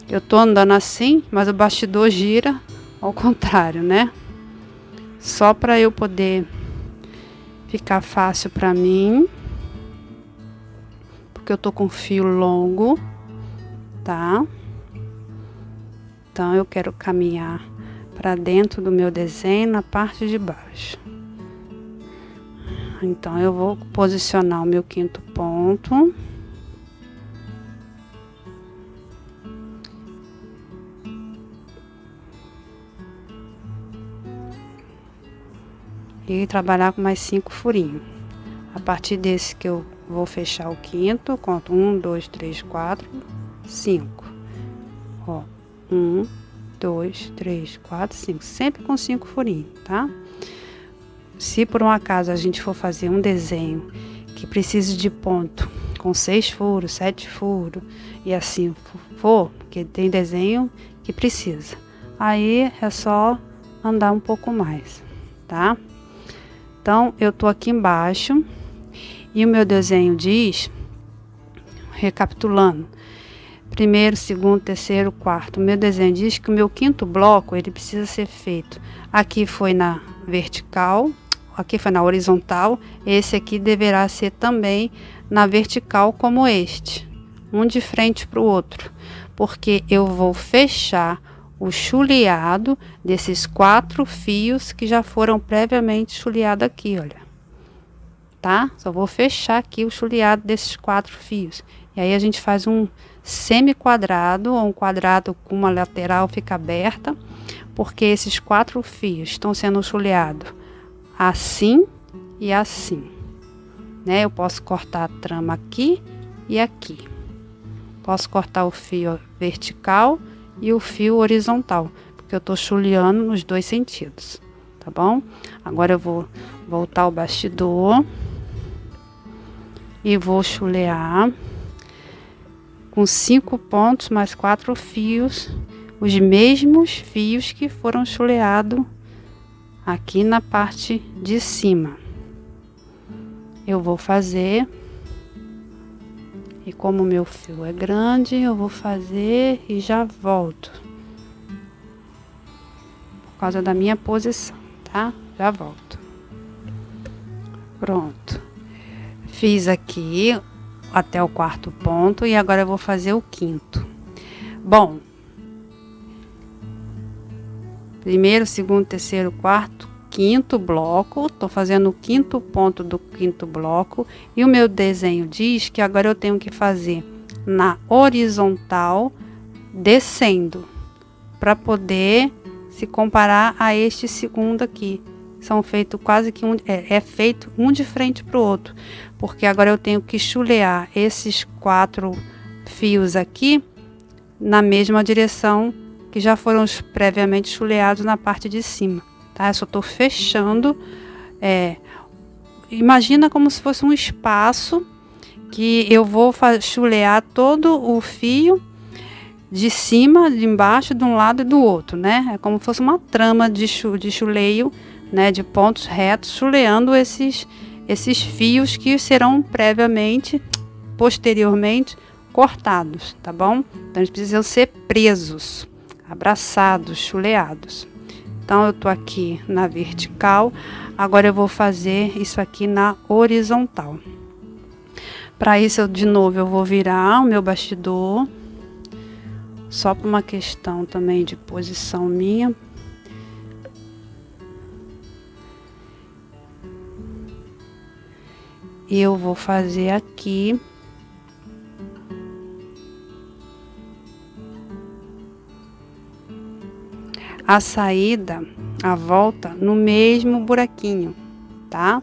Eu tô andando assim, mas o bastidor gira ao contrário, né? Só para eu poder ficar fácil para mim, porque eu tô com fio longo, tá? Então eu quero caminhar para dentro do meu desenho na parte de baixo. Então eu vou posicionar o meu 5º ponto. E trabalhar com mais 5 furinhos. A partir desse que eu vou fechar o 5º, conto 1, 2, 3, 4, 5. Ó, 1, 2, 3, 4, 5. Sempre com 5 furinhos, tá? Se por um acaso a gente for fazer um desenho que precise de ponto com 6 furos, 7 furos e assim for, porque tem desenho que precisa. Aí é só andar um pouco mais, tá? Então, eu tô aqui embaixo e o meu desenho diz, recapitulando, 1º, 2º, 3º, 4º. O meu desenho diz que o meu 5º bloco, ele precisa ser feito. Aqui foi na vertical, aqui foi na horizontal, esse aqui deverá ser também na vertical como este, um de frente para o outro, porque eu vou fechar o chuleado desses 4 fios que já foram previamente chuleados aqui, olha, tá? Só vou fechar aqui o chuleado desses 4 fios. E aí a gente faz um semi-quadrado ou um quadrado com uma lateral fica aberta, porque esses 4 fios estão sendo chuleados assim e assim, né? Eu posso cortar a trama aqui e aqui. Posso cortar o fio vertical e o fio horizontal, porque eu tô chuleando nos 2 sentidos, tá bom? Agora eu vou voltar o bastidor e vou chulear com 5 pontos mais 4 fios, os mesmos fios que foram chuleados aqui na parte de cima. Eu vou fazer, e como o meu fio é grande, eu vou fazer e já volto, por causa da minha posição, tá? Já volto. Pronto. Fiz aqui até o 4º ponto e agora eu vou fazer o 5º. Bom, 1º, 2º, 3º, 4º, 5º bloco. Tô fazendo o 5º ponto do 5º bloco e o meu desenho diz que agora eu tenho que fazer na horizontal descendo para poder se comparar a este segundo aqui. São feitos quase que feito um de frente para o outro, porque agora eu tenho que chulear esses 4 fios aqui na mesma direção que já foram previamente chuleados na parte de cima, tá? Eu só estou fechando, imagina como se fosse um espaço que eu vou chulear todo o fio de cima, de embaixo, de um lado e do outro, né? É como se fosse uma trama de chuleio, né, de pontos retos, chuleando esses fios que serão posteriormente cortados, tá bom? Então eles precisam ser presos, abraçados, chuleados. Então eu tô aqui na vertical, agora eu vou fazer isso aqui na horizontal. Para isso, de novo, eu vou virar o meu bastidor, só por uma questão também de posição minha. E eu vou fazer aqui a saída, a volta no mesmo buraquinho, tá?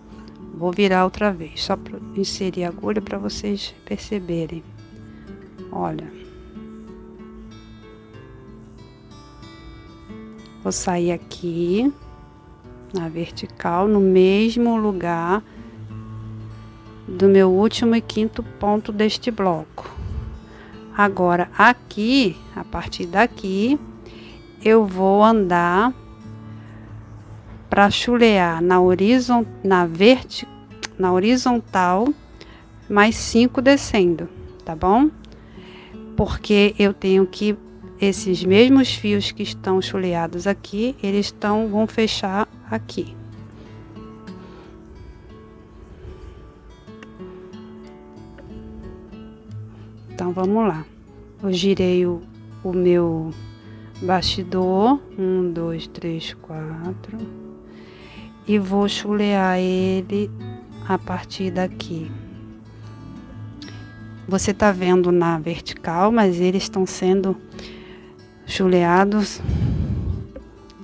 Vou virar outra vez, só para inserir a agulha para vocês perceberem. Olha. Vou sair aqui. na vertical, no mesmo lugar do meu último e quinto ponto deste bloco. Agora aqui, a partir daqui, eu vou andar para chulear na horizontal, mais 5 descendo, tá bom? Porque eu tenho que esses mesmos fios que estão chuleados aqui, eles vão fechar aqui. Então vamos lá. Eu girei o meu bastidor, 1, 2, 3, 4, e vou chulear ele a partir daqui. Você tá vendo na vertical, mas eles estão sendo chuleados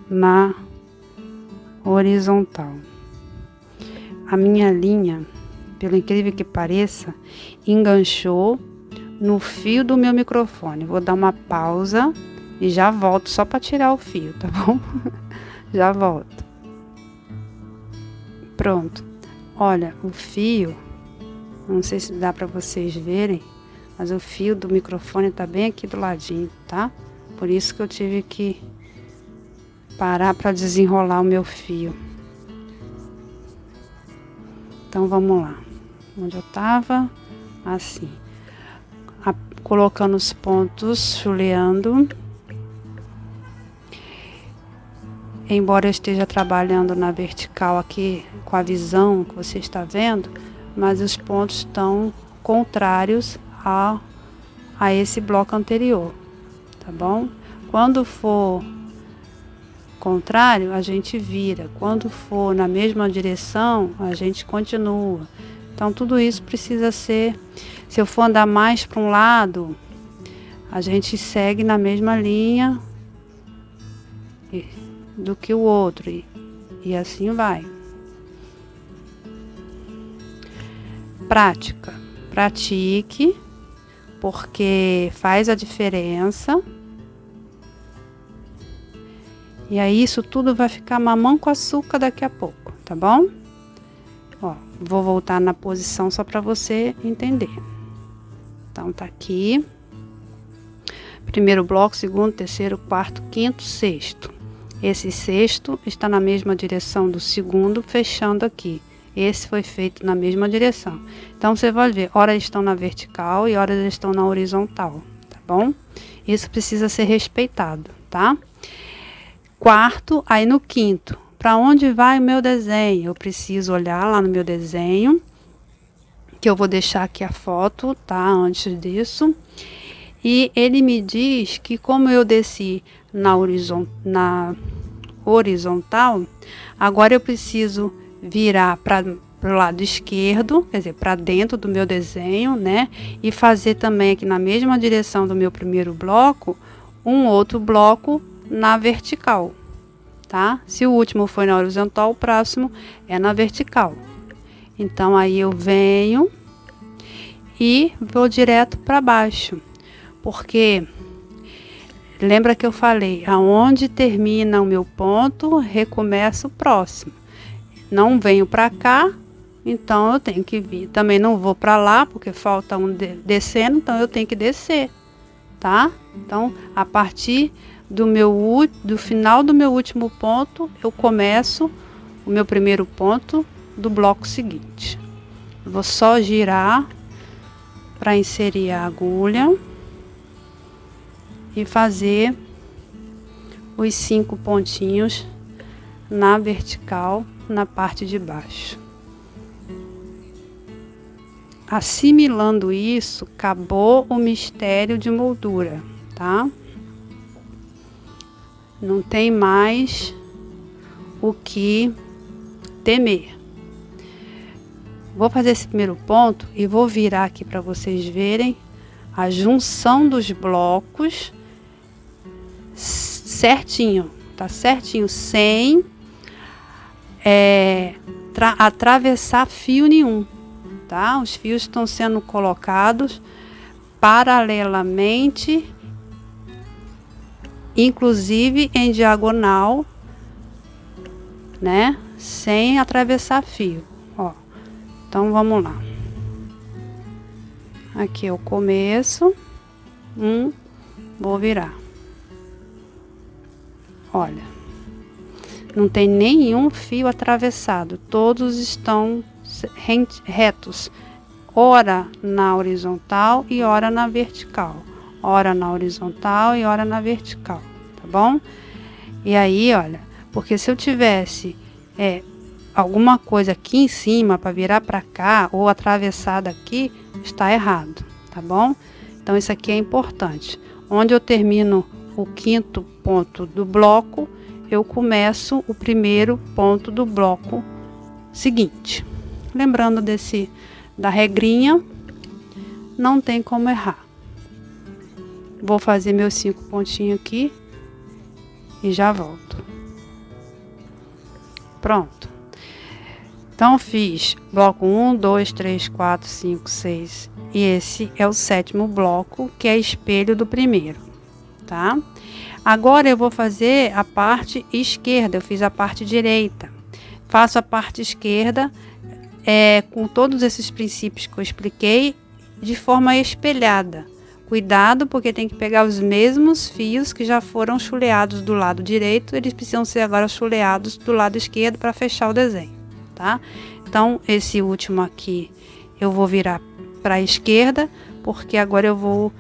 na horizontal. A minha linha, pelo incrível que pareça, enganchou no fio do meu microfone. Vou dar uma pausa e já volto só para tirar o fio, tá bom? Já volto. Pronto. Olha, o fio, não sei se dá para vocês verem, mas o fio do microfone tá bem aqui do ladinho, tá? Por isso que eu tive que parar para desenrolar o meu fio. Então vamos lá. Onde eu tava? Assim. Colocando os pontos, chuleando. Embora eu esteja trabalhando na vertical aqui com a visão que você está vendo, mas os pontos estão contrários a esse bloco anterior, tá bom? Quando for contrário, a gente vira. Quando for na mesma direção, a gente continua. Então tudo isso precisa ser, se eu for andar mais para um lado, a gente segue na mesma linha do que o outro e assim vai. Prática. Pratique, porque faz a diferença. E aí isso tudo vai ficar mamão com açúcar daqui a pouco, tá bom? Ó, vou voltar na posição só para você entender. Então tá aqui. Primeiro bloco, segundo, terceiro, quarto, quinto, sexto. Esse sexto está na mesma direção do segundo, fechando aqui. Esse foi feito na mesma direção. Então você vai ver, ora eles estão na vertical e ora eles estão na horizontal, tá bom? Isso precisa ser respeitado, tá? Quarto, aí no quinto, para onde vai o meu desenho? Eu preciso olhar lá no meu desenho, que eu vou deixar aqui a foto, tá? Antes disso. E ele me diz que como eu desci na horizontal, agora eu preciso virar para o lado esquerdo, quer dizer, para dentro do meu desenho, né? E fazer também aqui na mesma direção do meu primeiro bloco, um outro bloco na vertical, tá? Se o último foi na horizontal, o próximo é na vertical. Então aí eu venho e vou direto para baixo, porque lembra que eu falei, aonde termina o meu ponto, recomeça o próximo. Não venho para cá, então eu tenho que vir. Também não vou para lá, porque falta um descendo, então eu tenho que descer, tá? Então, a partir do final do meu último ponto, eu começo o meu primeiro ponto do bloco seguinte. Vou só girar para inserir a agulha e fazer os 5 pontinhos na vertical, na parte de baixo. Assimilando isso, acabou o mistério de moldura, tá? Não tem mais o que temer. Vou fazer esse primeiro ponto e vou virar aqui para vocês verem a junção dos blocos certinho, tá certinho, sem atravessar fio nenhum, tá? Os fios estão sendo colocados paralelamente, inclusive em diagonal, né? Sem atravessar fio, ó. Então vamos lá. Aqui é o começo, vou virar. Olha, não tem nenhum fio atravessado, todos estão retos, ora na horizontal e ora na vertical, ora na horizontal e ora na vertical, tá bom? E aí, olha, porque se eu tivesse alguma coisa aqui em cima para virar para cá ou atravessada aqui, está errado, tá bom? Então isso aqui é importante. Onde eu termino o quinto ponto do bloco, eu começo o primeiro ponto do bloco seguinte. Lembrando da regrinha, não tem como errar. Vou fazer meus 5 pontinhos aqui e já volto. Pronto. Então fiz bloco 1, 2, 3, 4, 5, 6 e esse é o 7º bloco, que é espelho do primeiro, tá? Agora eu vou fazer a parte esquerda, eu fiz a parte direita. Faço a parte esquerda com todos esses princípios que eu expliquei, de forma espelhada. Cuidado, porque tem que pegar os mesmos fios que já foram chuleados do lado direito, eles precisam ser agora chuleados do lado esquerdo para fechar o desenho, tá? Então, esse último aqui eu vou virar para a esquerda, porque agora eu vou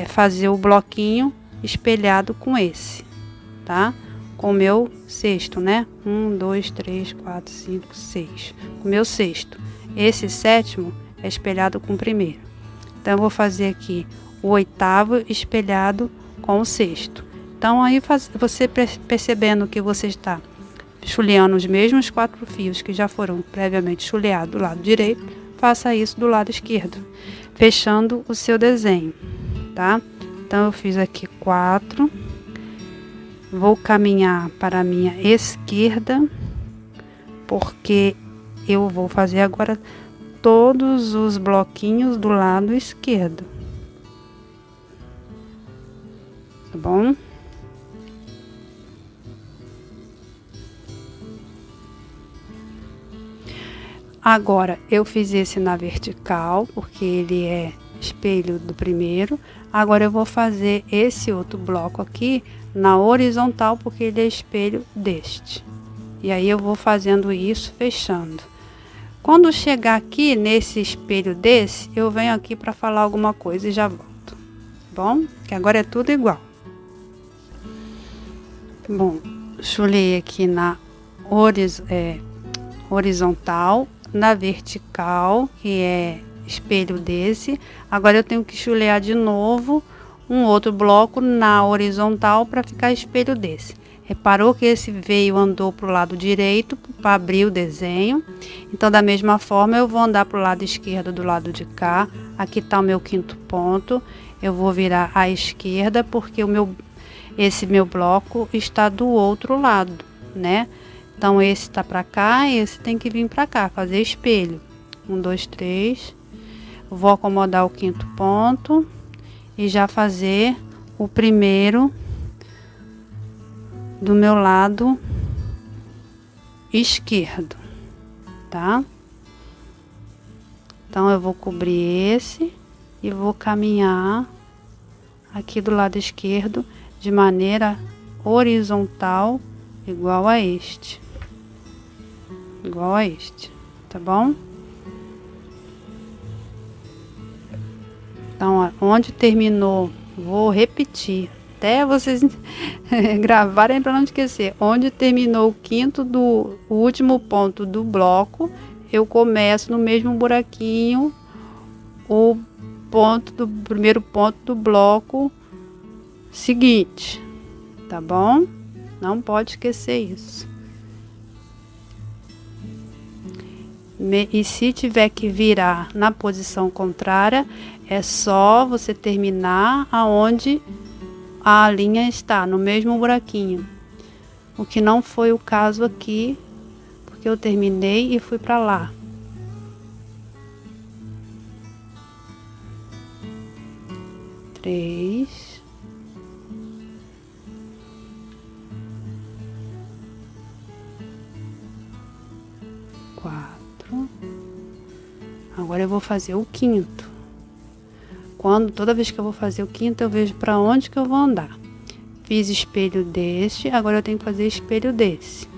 fazer o bloquinho espelhado com esse, tá? Com o meu sexto, né? 1, 2, 3, 4, 5, 6. O meu sexto. Esse 7º é espelhado com o primeiro. Então, eu vou fazer aqui o 8º espelhado com o 6º. Então, aí você percebendo que você está chuleando os mesmos 4 fios que já foram previamente chuleados do lado direito, faça isso do lado esquerdo, fechando o seu desenho, tá? Então, eu fiz aqui 4. Vou caminhar para a minha esquerda, porque eu vou fazer agora todos os bloquinhos do lado esquerdo. Tá bom? Agora, eu fiz esse na vertical, porque ele é espelho do primeiro. Agora, eu vou fazer esse outro bloco aqui na horizontal, porque ele é espelho deste. E aí, eu vou fazendo isso, fechando. Quando chegar aqui nesse espelho desse, eu venho aqui para falar alguma coisa e já volto. Tá bom? Que agora é tudo igual. Bom, chulei aqui na horizontal, na vertical, que é espelho desse. Agora eu tenho que chulear de novo um outro bloco na horizontal para ficar espelho desse. Reparou que esse veio, andou para o lado direito para abrir o desenho. Então, da mesma forma, eu vou andar para o lado esquerdo do lado de cá. Aqui está o meu 5º ponto. Eu vou virar à esquerda, porque esse meu bloco está do outro lado, né? Então, esse está para cá, esse tem que vir para cá, fazer espelho. 1, 2, 3. Vou acomodar o 5º ponto e já fazer o primeiro do meu lado esquerdo, tá? Então, eu vou cobrir esse e vou caminhar aqui do lado esquerdo de maneira horizontal, igual a este. Igual a este, tá bom? Então, ó, onde terminou, vou repetir, até vocês gravarem para não esquecer. Onde terminou o último ponto do bloco, eu começo no mesmo buraquinho o primeiro ponto do bloco seguinte, tá bom? Não pode esquecer isso. E se tiver que virar na posição contrária, é só você terminar aonde a linha está, no mesmo buraquinho. O que não foi o caso aqui, porque eu terminei e fui para lá. Três. eu vou fazer o quinto. Toda vez que eu vou fazer o quinto, eu vejo para onde que eu vou andar. Fiz espelho deste, agora eu tenho que fazer espelho desse,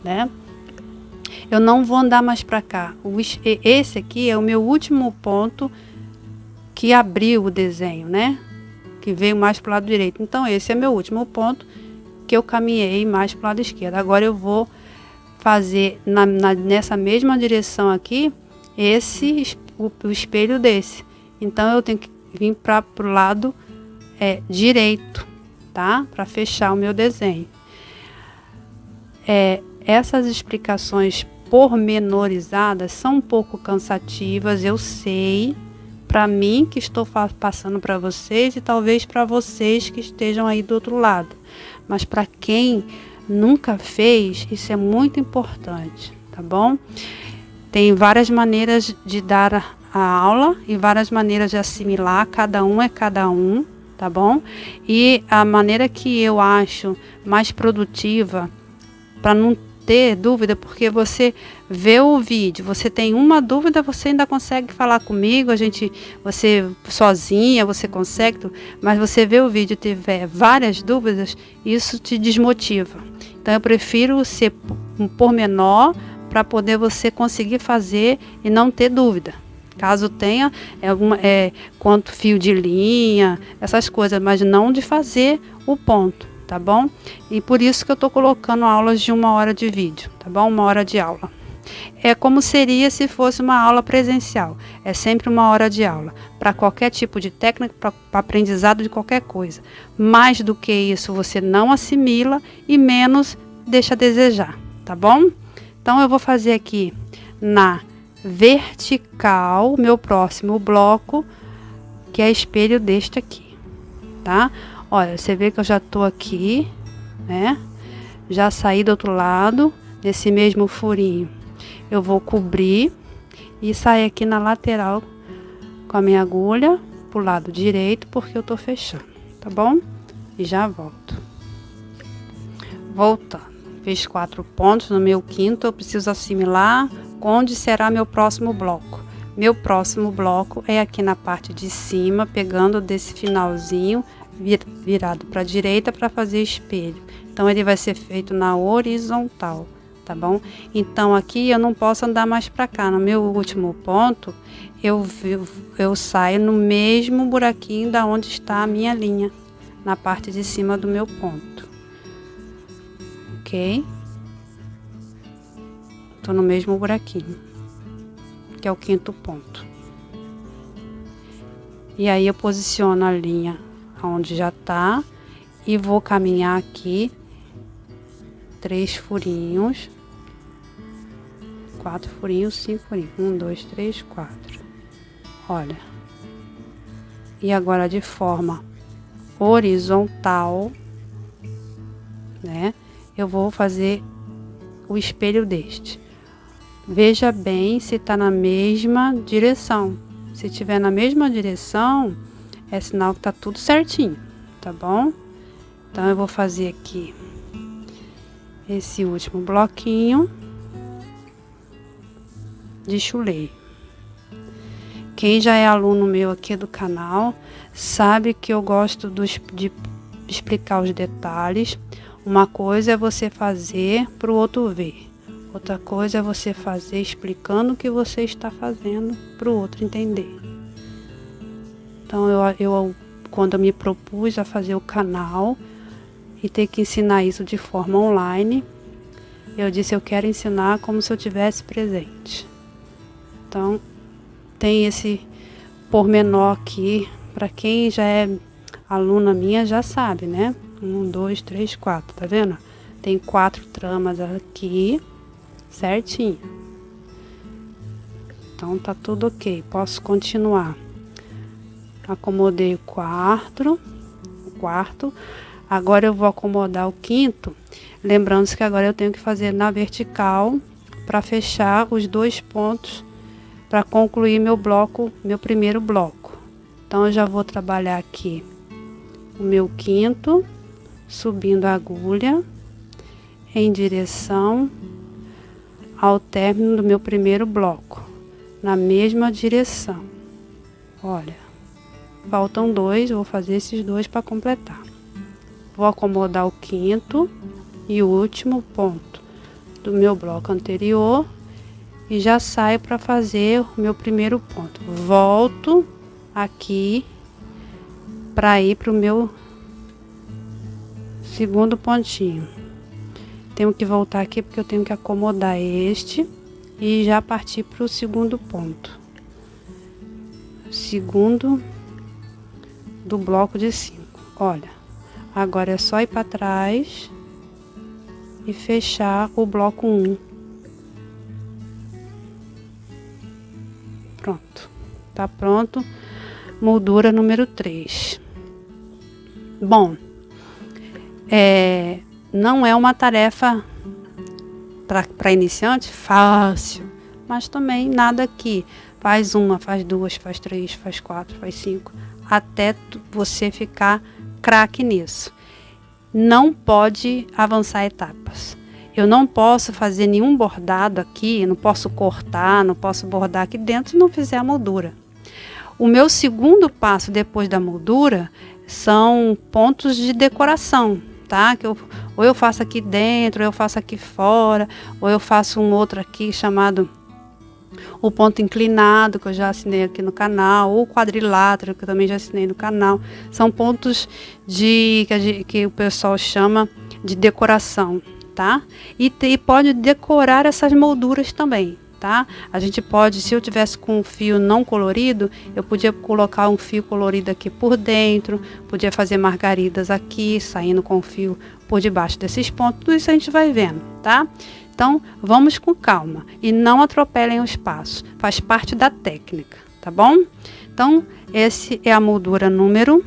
né? Eu não vou andar mais para cá. Esse aqui é o meu último ponto que abriu o desenho, né? Que veio mais para o lado direito. Então, esse é meu último ponto que eu caminhei mais para o lado esquerdo. Agora eu vou fazer nessa mesma direção aqui, o espelho desse. Então, eu tenho que vir para o lado direito, tá? Para fechar o meu desenho. Essas explicações pormenorizadas são um pouco cansativas, eu sei, para mim que estou passando para vocês e talvez para vocês que estejam aí do outro lado. Mas para quem nunca fez, isso é muito importante, tá bom? Tem várias maneiras de dar a aula e várias maneiras de assimilar, cada um é cada um, tá bom? E a maneira que eu acho mais produtiva, para não ter dúvida, porque você vê o vídeo, você tem uma dúvida, você ainda consegue falar comigo, você sozinha, você consegue, mas você vê o vídeo e tiver várias dúvidas, isso te desmotiva. Então eu prefiro ser um pormenor para poder você conseguir fazer e não ter dúvida. Caso tenha quanto fio de linha, essas coisas, mas não de fazer o ponto. Tá bom? E por isso que eu tô colocando aulas de 1 hora de vídeo, tá bom? 1 hora de aula. É como seria se fosse uma aula presencial. É sempre 1 hora de aula. Para qualquer tipo de técnica, para aprendizado de qualquer coisa. Mais do que isso, você não assimila e menos deixa a desejar, tá bom? Então, eu vou fazer aqui na vertical, meu próximo bloco, que é espelho deste aqui, tá? Olha, você vê que eu já tô aqui, né? Já saí do outro lado, nesse mesmo furinho. Eu vou cobrir e sair aqui na lateral com a minha agulha pro lado direito, porque eu tô fechando, tá bom? E já volto. Voltando. Fiz 4 pontos no meu quinto, eu preciso assimilar onde será meu próximo bloco. Meu próximo bloco é aqui na parte de cima, pegando desse finalzinho, virado para a direita para fazer espelho. Então ele vai ser feito na horizontal, tá bom? Então aqui eu não posso andar mais para cá. No meu último ponto, eu saio no mesmo buraquinho da onde está a minha linha, na parte de cima do meu ponto. Ok? Tô no mesmo buraquinho, que é o quinto ponto. E aí eu posiciono a linha onde já tá e vou caminhar aqui 3 furinhos, 4 furinhos, 5 furinhos, 1, 2, 3, 4. Olha, e agora de forma horizontal, né? Eu vou fazer o espelho deste. Veja bem se tá na mesma direção. Se tiver na mesma direção, é sinal que tá tudo certinho, tá bom? Então eu vou fazer aqui esse último bloquinho de chuleio. Quem já é aluno meu aqui do canal sabe que eu gosto de explicar os detalhes. Uma coisa é você fazer para o outro ver, outra coisa é você fazer explicando o que você está fazendo para o outro entender. Então eu quando eu me propus a fazer o canal e ter que ensinar isso de forma online, eu disse eu quero ensinar como se eu tivesse presente. Então tem esse pormenor aqui, para quem já é aluna minha já sabe, né? 1, 2, 3, 4, tá vendo? Tem 4 tramas aqui, certinho. Então tá tudo ok, posso continuar. Acomodei o quarto. Agora eu vou acomodar o quinto. Lembrando que agora eu tenho que fazer na vertical para fechar os 2 pontos para concluir meu bloco, meu primeiro bloco. Então eu já vou trabalhar aqui o meu quinto, subindo a agulha em direção ao término do meu primeiro bloco. na mesma direção. Olha, faltam 2, vou fazer esses 2 para completar. Vou acomodar o quinto e o último ponto do meu bloco anterior e já saio para fazer o meu primeiro ponto. Volto aqui para ir para o meu segundo pontinho. Tenho que voltar aqui porque eu tenho que acomodar este e já partir para o segundo ponto. Segundo do bloco de 5. Olha, agora é só ir para trás e fechar o bloco 1. Pronto, tá pronto. Moldura número 3. Bom, não é uma tarefa para iniciante fácil, mas também nada que faz 1, faz 2, faz 3, faz 4, faz 5, até você ficar craque nisso. Não pode avançar etapas. Eu não posso fazer nenhum bordado aqui, não posso cortar, não posso bordar aqui dentro se não fizer a moldura. O meu segundo passo depois da moldura são pontos de decoração, tá? Que ou eu faço aqui dentro, ou eu faço aqui fora, ou eu faço um outro aqui chamado o ponto inclinado, que eu já assinei aqui no canal, ou o quadrilátero, que eu também já assinei no canal. São pontos que o pessoal chama de decoração, tá? E pode decorar essas molduras também, tá? A gente pode, se eu tivesse com um fio não colorido, eu podia colocar um fio colorido aqui por dentro, podia fazer margaridas aqui, saindo com o fio por debaixo desses pontos. Tudo isso a gente vai vendo, tá? Então, vamos com calma e não atropelem os passos. Faz parte da técnica, tá bom? Então, esse é a moldura número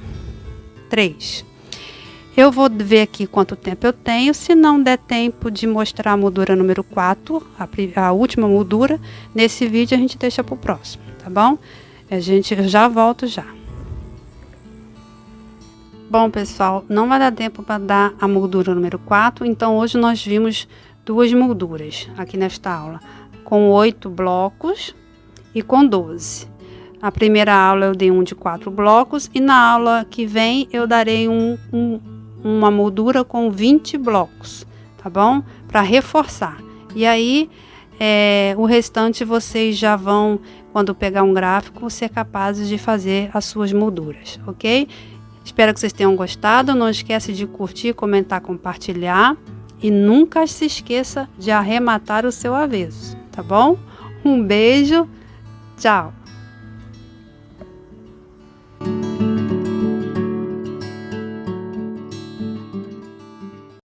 3. Eu vou ver aqui quanto tempo eu tenho. Se não der tempo de mostrar a moldura número 4, a última moldura, nesse vídeo a gente deixa para o próximo, tá bom? Eu já volto já. Bom, pessoal, não vai dar tempo para dar a moldura número 4, então hoje nós vimos 2 molduras aqui nesta aula, com 8 blocos e com 12. Na primeira aula eu dei um de 4 blocos e na aula que vem eu darei uma moldura com 20 blocos, tá bom? Para reforçar. E aí, o restante vocês já vão, quando pegar um gráfico, ser capazes de fazer as suas molduras, ok? Espero que vocês tenham gostado. Não esquece de curtir, comentar, compartilhar. E nunca se esqueça de arrematar o seu avesso, tá bom? Um beijo, tchau!